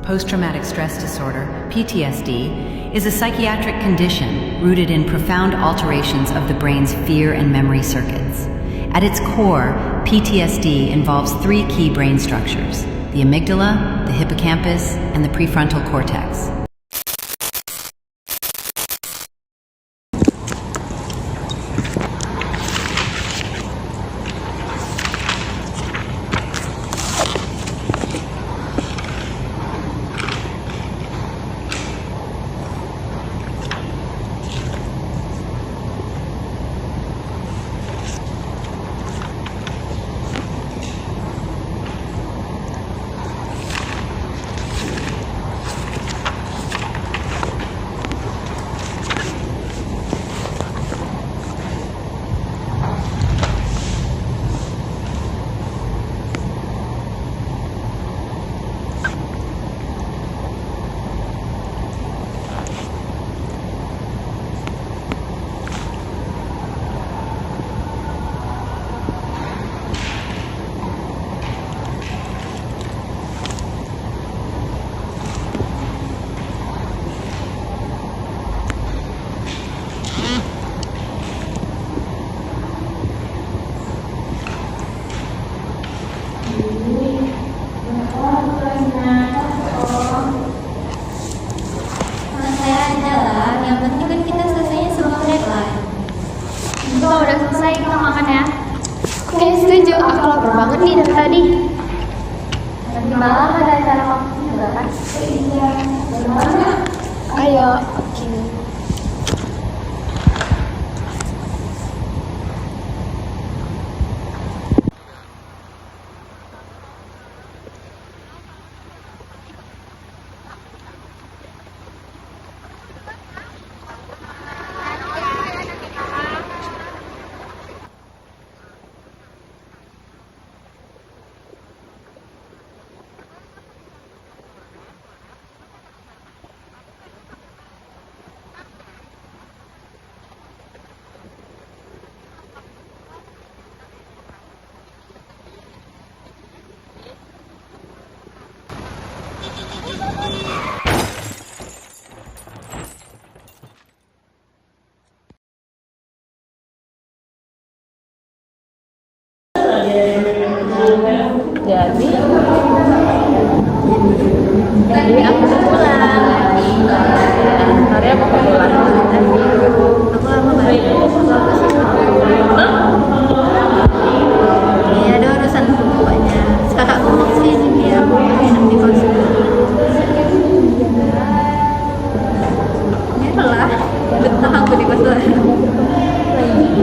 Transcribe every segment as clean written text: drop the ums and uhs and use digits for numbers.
Post-traumatic stress disorder, PTSD, is a psychiatric condition rooted in profound alterations of the brain's fear and memory circuits. At its core, PTSD involves three key brain structures: the amygdala, the hippocampus, and the prefrontal cortex. Udah selesai, kita makan ya. Oke, setuju. Aku lapar banget nih dari tadi. Nanti malam ada acara makan juga kan? Iya. Ayo. Oke. Jadi aku mau pulang. Hari aku mau pulang. Aku lama banget. Iya, ada urusan pokoknya. Kakakku mau sih dia mau enak di kos. Ya lah, betah aku di kos lah. Ini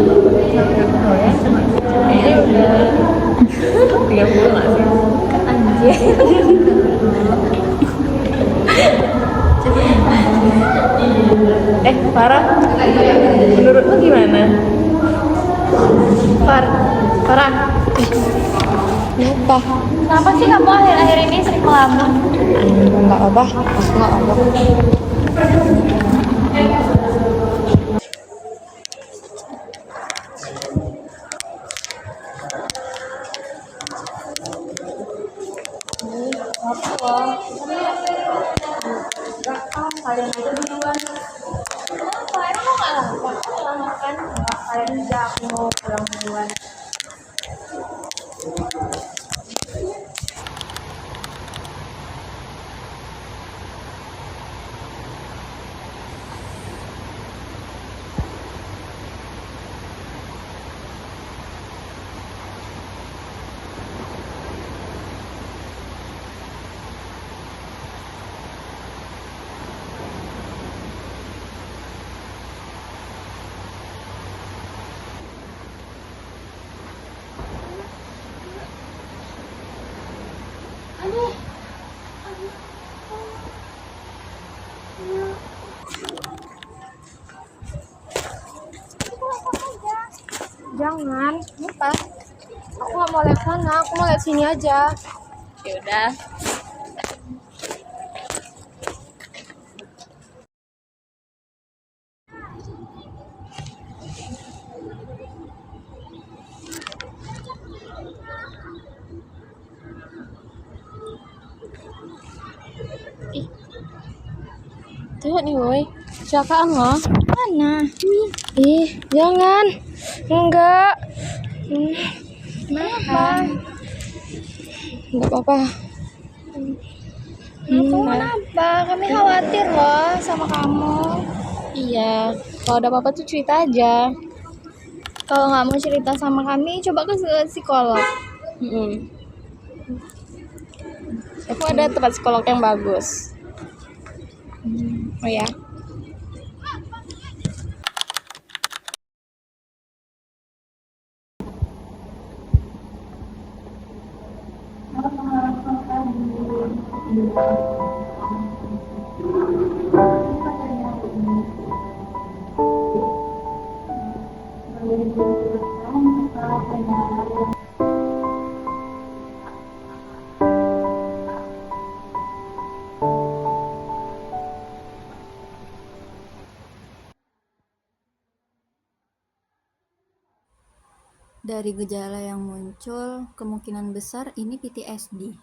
udah 30 nggak sih? Anjir. Farah, menurutmu gimana? Farah, Kenapa? Kenapa sih kamu akhir-akhir ini sering melamun? Enggak apa. Enggak apa. Kalian aja duluan. Kenapa? Emang mau nggak lapar? Kalau makan, kalian aja, aku mau pulang duluan. Jangan. Kenapa? Aku nggak mau lihat sana. Aku mau lihat sini aja. Ya udah. Tengok nih, woi. Kecelakaan loh. Mana? Jangan. Enggak. Kenapa? Enggak apa-apa. Kamu kenapa? Kami khawatir loh sama kamu. Iya, kalau ada apa-apa tuh cerita aja. Kalau nggak mau cerita sama kami, coba ke psikolog. Aku ada tempat psikolog yang bagus. Oh ya. Dari gejala yang muncul, kemungkinan besar ini PTSD.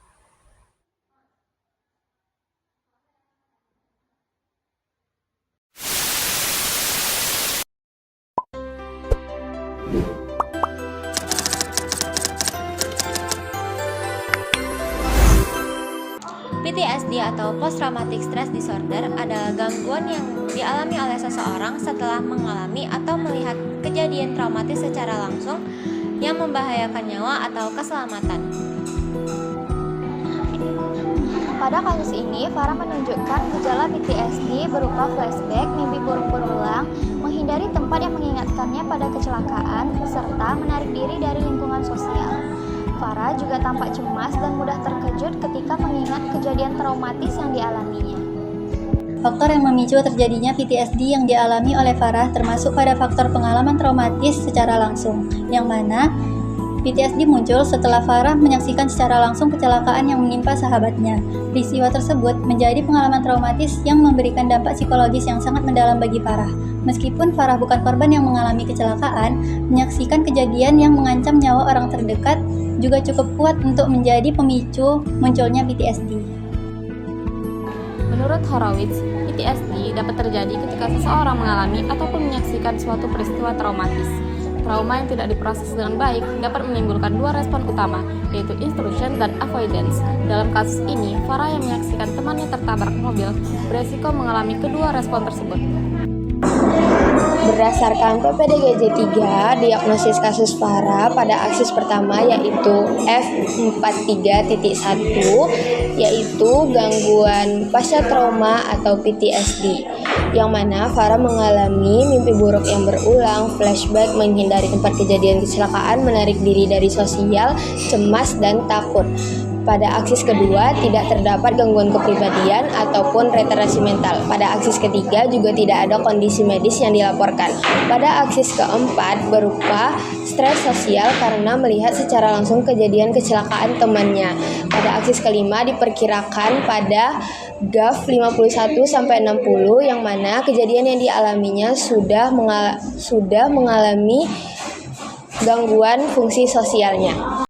PTSD atau Post Traumatic Stress Disorder adalah gangguan yang dialami oleh seseorang setelah mengalami atau melihat kejadian traumatis secara langsung yang membahayakan nyawa atau keselamatan. Pada kasus ini, Farah menunjukkan gejala PTSD berupa flashback, mimpi buruk berulang, menghindari tempat yang mengingatkannya pada kecelakaan, serta menarik diri dari lingkungan sosial. Farah juga tampak cemas dan mudah terkejut ketika mengingat kejadian traumatis yang dialaminya. Faktor yang memicu terjadinya PTSD yang dialami oleh Farah termasuk pada faktor pengalaman traumatis secara langsung, yang mana PTSD muncul setelah Farah menyaksikan secara langsung kecelakaan yang menimpa sahabatnya. Peristiwa tersebut menjadi pengalaman traumatis yang memberikan dampak psikologis yang sangat mendalam bagi Farah. Meskipun Farah bukan korban yang mengalami kecelakaan, menyaksikan kejadian yang mengancam nyawa orang terdekat juga cukup kuat untuk menjadi pemicu munculnya PTSD. Menurut Horowitz, PTSD dapat terjadi ketika seseorang mengalami ataupun menyaksikan suatu peristiwa traumatis. Trauma yang tidak diproses dengan baik dapat menimbulkan dua respon utama, yaitu intrusion dan avoidance. Dalam kasus ini, Farah yang menyaksikan temannya tertabrak mobil beresiko mengalami kedua respon tersebut. Berdasarkan PPDGJ 3, diagnosis kasus Farah pada aksis pertama yaitu F43.1, yaitu gangguan pasca trauma atau PTSD, yang mana Farah mengalami mimpi buruk yang berulang, flashback, menghindari tempat kejadian kecelakaan, menarik diri dari sosial, cemas, dan takut. Pada aksis kedua, tidak terdapat gangguan kepribadian ataupun retardasi mental. Pada aksis ketiga juga tidak ada kondisi medis yang dilaporkan. Pada aksis keempat berupa stres sosial karena melihat secara langsung kejadian kecelakaan temannya. Pada aksis kelima diperkirakan pada GAF 51-60 yang mana kejadian yang dialaminya sudah mengalami gangguan fungsi sosialnya.